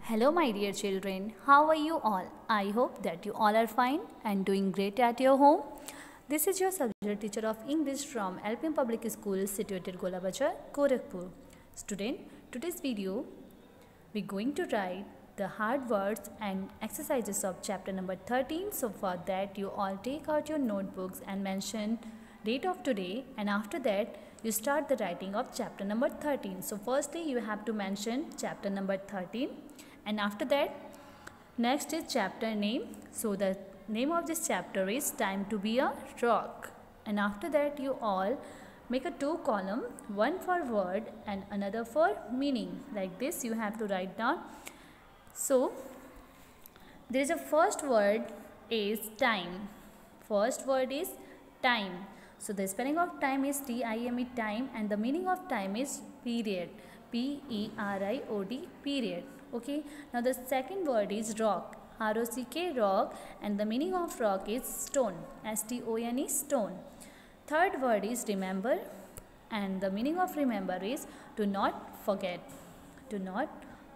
Hello, my dear children. How are you all? I hope that you all are fine and doing great at your home. This is your subject teacher of English from LPM Public School situated Gola Bazar, Gorakhpur. Student, today's video we're going to write the hard words and exercises of chapter number 13. So for that you all take out your notebooks and mention date of today, and after that you start the writing of chapter number 13. So firstly you have to mention chapter number 13, and after that next is chapter name. So the name of this chapter is Time to Be a Rock, and after that you all make a two column, one for word and another for meaning. Like this you have to write down. So there is a first word is time. First word is time. So the spelling of time is T-I-M-E, time, and the meaning of time is period, P-E-R-I-O-D, period. Okay. Now the second word is rock, R-O-C-K, rock, and the meaning of rock is stone, S-T-O-N-E, stone. Third word is remember, and the meaning of remember is to not forget, to not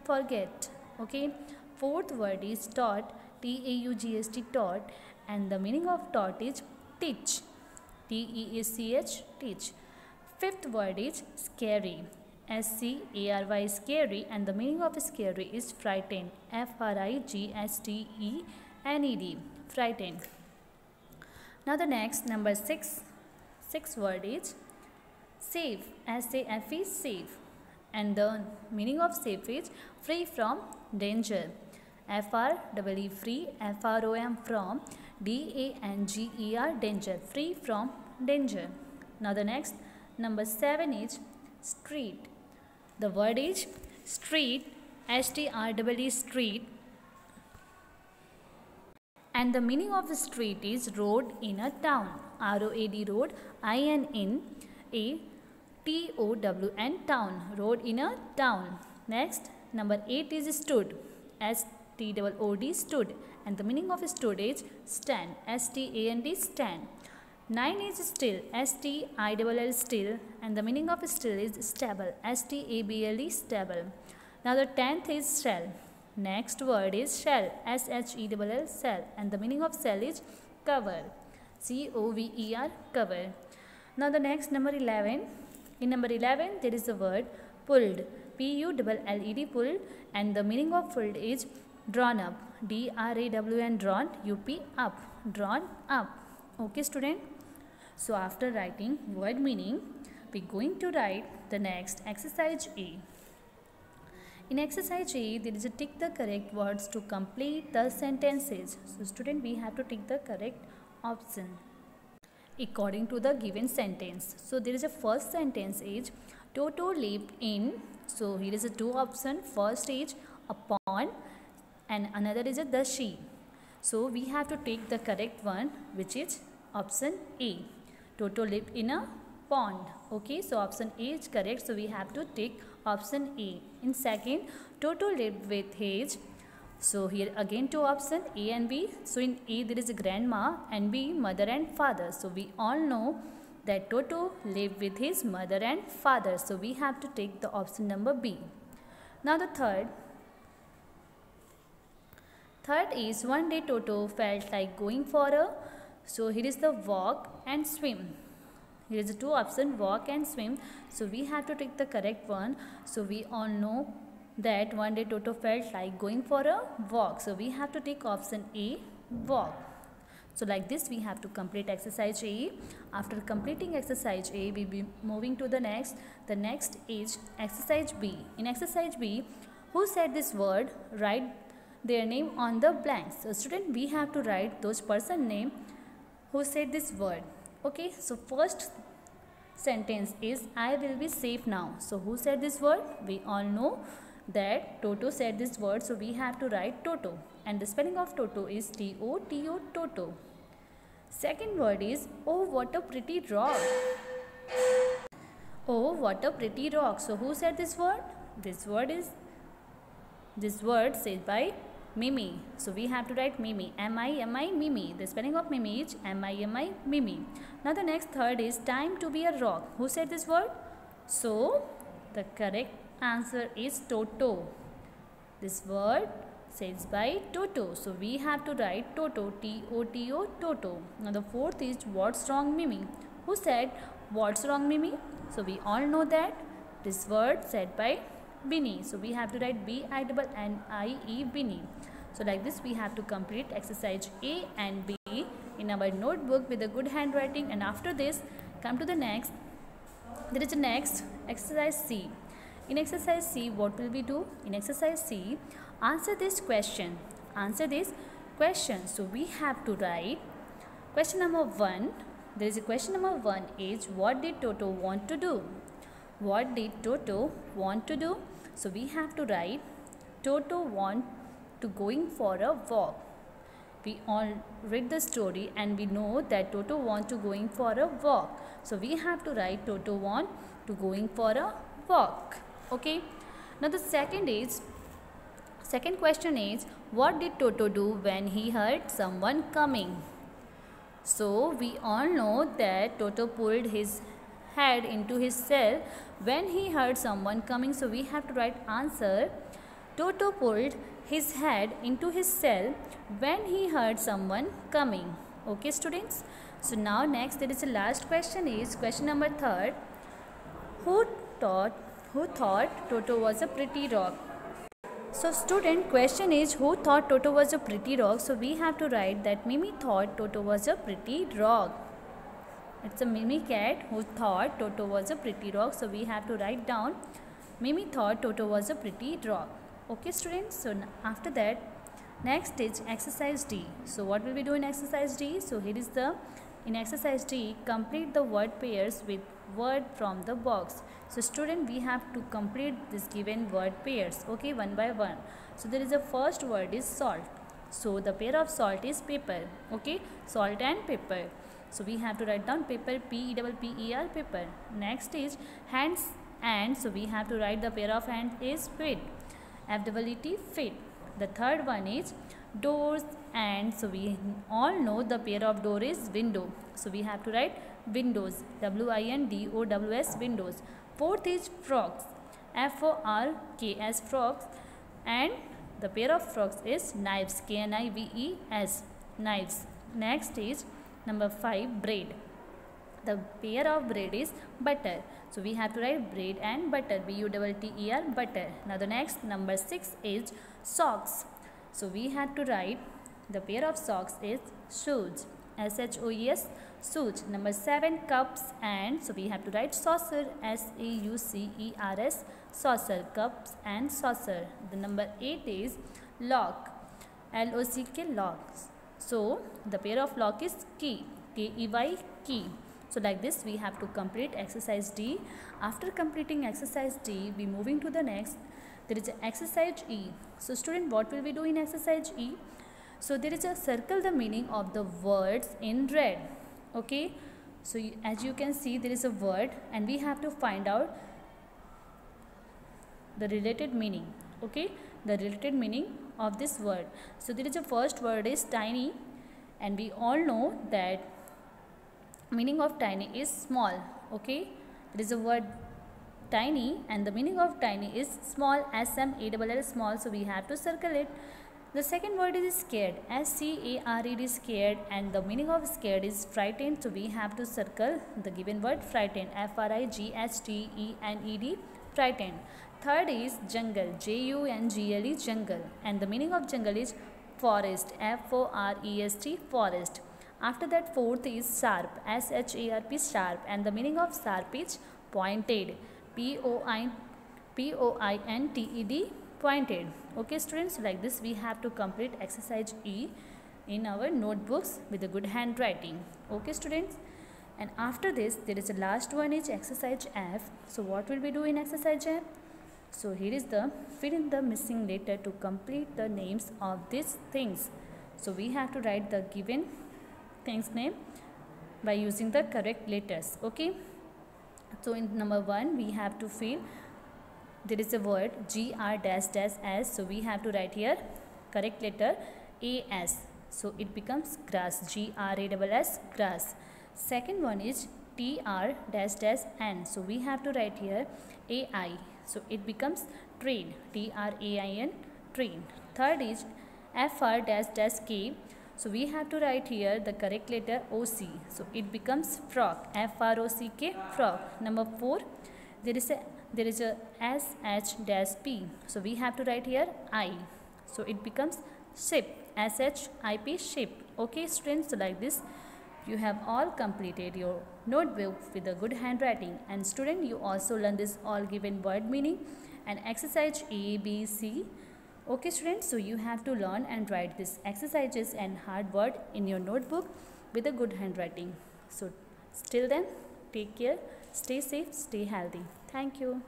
forget. Okay. Fourth word is taught, T-A-U-G-H-T, taught, and the meaning of taught is teach, T-E-A-C-H, teach. Fifth word is scary, S-C-A-R-Y, scary, and the meaning of scary is frightened, F-R-I-G-H-T-E-N-E-D, frightened. Now the next number sixth word is safe, S-A-F-E, safe, and the meaning of safe is free from danger, F-R-E-E, free, F-R-O-M, from, D-A-N-G-E-R, danger, free from danger. Now the next number 7 is street. The word is street, S-T-R-E-E, street, and the meaning of street is road in a town, R-O-A-D, road, I-N-N-A-T-O-W-N, town, road in a town. Next number 8 is stood, S-T-O-O-D, stood, and the meaning of stood is stand, S-T-A-N-D, stand. 9 is still, S-T-I-L-L, still, and the meaning of still is stable, S-T-A-B-L-E, stable. Now the 10th is shell. Next word is shell, S-H-E-L-L, shell, and the meaning of shell is cover, C-O-V-E-R, cover. Now the next number 11. In number 11 there is a word pulled, P-U-L-L-E-D, pulled, and the meaning of pulled is drawn up, D-R-A-W-N, drawn, U-P, up, drawn up. Okay student. So after writing word meaning, we are going to write the next exercise A. In exercise A, there is a tick the correct words to complete the sentences. So student, we have to tick the correct option according to the given sentence. So there is a first sentence is Toto lived in. So here is a two option. First is a pond and another is a the she. So we have to take the correct one, which is option A. Toto lived in a pond. Okay, so option A is correct. So we have to take option A. In second, Toto lived with his. So here again two options, A and B. So in A there is a grandma and B mother and father. So we all know that Toto lived with his mother and father. So we have to take the option number B. Now the third is one day Toto felt like going for a. So here is the walk and swim. Here is the two options, walk and swim. So we have to take the correct one. So we all know that one day Toto felt like going for a walk. So we have to take option A, walk. So like this we have to complete exercise A. After completing exercise A, we will be moving to the next. The next is exercise B. In exercise B, who said this word? Write their name on the blanks. So student, we have to write those person name who said this word. Okay, so first sentence is I will be safe now. So who said this word? We all know that Toto said this word. So we have to write Toto, and the spelling of Toto is T-O-T-O, Toto. Second word is oh what a pretty rock. Oh what a pretty rock. So who said this word? This word said by Mimi. So we have to write Mimi, M-I-M-I, Mimi. The spelling of Mimi is M-I-M-I, Mimi. Now the next third is time to be a rock. Who said this word? So the correct answer is Toto. This word says by Toto. So we have to write Toto, T-O-T-O, Toto. Now the fourth is what's wrong Mimi. Who said what's wrong Mimi? So we all know that this word said by Binnie. So we have to write B-I-N-N-I-E, Binnie. So like this we have to complete exercise A and B in our notebook with a good handwriting. And after this, come to the next. There is a next exercise C. In exercise C, what will we do? In exercise C, answer this question. Answer this question. So we have to write question number 1. There is a question number 1 is what did Toto want to do? What did Toto want to do? So we have to write Toto want to going for a walk. We all read the story and we know that Toto want to going for a walk. So we have to write Toto want to going for a walk. Okay. Now the second question is what did Toto do when he heard someone coming? So we all know that Toto pulled his head into his cell when he heard someone coming. So we have to write answer. Toto pulled his head into his cell when he heard someone coming. Okay students. So now next there is the last question is question number 3. Who thought Toto was a pretty rock? So student, question is who thought Toto was a pretty rock? So we have to write that Mimi thought Toto was a pretty rock. It's a Mimi cat who thought Toto was a pretty rock. So we have to write down Mimi thought Toto was a pretty rock. Okay students. So after that, next is exercise D. So what will we do in exercise D? So here is in exercise D, complete the word pairs with word from the box. So student, we have to complete this given word pairs, okay, one by one. So there is a first word is salt. So the pair of salt is paper, okay, salt and paper. So we have to write down paper, P-E-P-P-E-R, paper. Next is hands, and so we have to write the pair of hands is feet, F-E-E-T, feet. The third one is doors, and so we all know the pair of door is window. So we have to write windows, W-I-N-D-O-W-S, windows. Fourth is frogs, F-O-R-K-S, frogs, and the pair of frogs is knives, K-N-I-V-E-S, knives. Next is number 5, bread. The pair of bread is butter. So we have to write bread and butter, B-U-T-T-E-R, butter. Now the next, number 6 is socks. So we have to write the pair of socks is shoes, S-H-O-E-S, shoes. Number 7, cups, and so we have to write saucer, S-A-U-C-E-R-S, saucer, cups and saucer. The number 8 is lock, L-O-C-K, locks. So the pair of lock is key, K-E-Y, key. So like this we have to complete exercise D. After completing exercise D, we moving to the next. There is exercise E. So student, what will we do in exercise E? So there is a circle the meaning of the words in red. Okay. So as you can see, there is a word and we have to find out the related meaning. Okay. The related meaning of this word. So there is a first word is tiny, and we all know that meaning of tiny is small. Okay. There is a word tiny and the meaning of tiny is small, S-M-A-L-L, small. So we have to circle it. The second word is scared, S-C-A-R-E-D, scared, and the meaning of scared is frightened. So we have to circle the given word frightened, F-R-I-G-H-T-E-N-E-D, frightened. Third is jungle, J-U-N-G-L-E, jungle, and the meaning of jungle is forest, F-O-R-E-S-T, forest. After that, fourth is sharp, S-H-A-R-P, sharp, and the meaning of sharp is pointed, P-O-I-N-T-E-D, pointed. Okay students, like this we have to complete exercise E in our notebooks with a good handwriting. Okay students, and after this there is a last one is exercise F. So what will we do in exercise F? So here is the fill in the missing letter to complete the names of these things. So we have to write the given things name by using the correct letters. Okay. So in number 1 we have to fill, there is a word GR-S. So we have to write here correct letter AS. So it becomes grass, G-R-A-S-S, grass. Second one is TR-N. So we have to write here AI. So it becomes train, T-R-A-I-N, train. Third is FR dash dash K. So we have to write here the correct letter OC. So it becomes frog. FROCK, frog. Number 4, there is a SH dash P. So we have to write here I. So it becomes ship. SHIP, ship. Okay students, so like this you have all completed your notebook with a good handwriting. And student, you also learn this all given word meaning and exercise A, B, C. Okay students, so you have to learn and write these exercises and hard word in your notebook with a good handwriting. So till then, take care, stay safe, stay healthy. Thank you.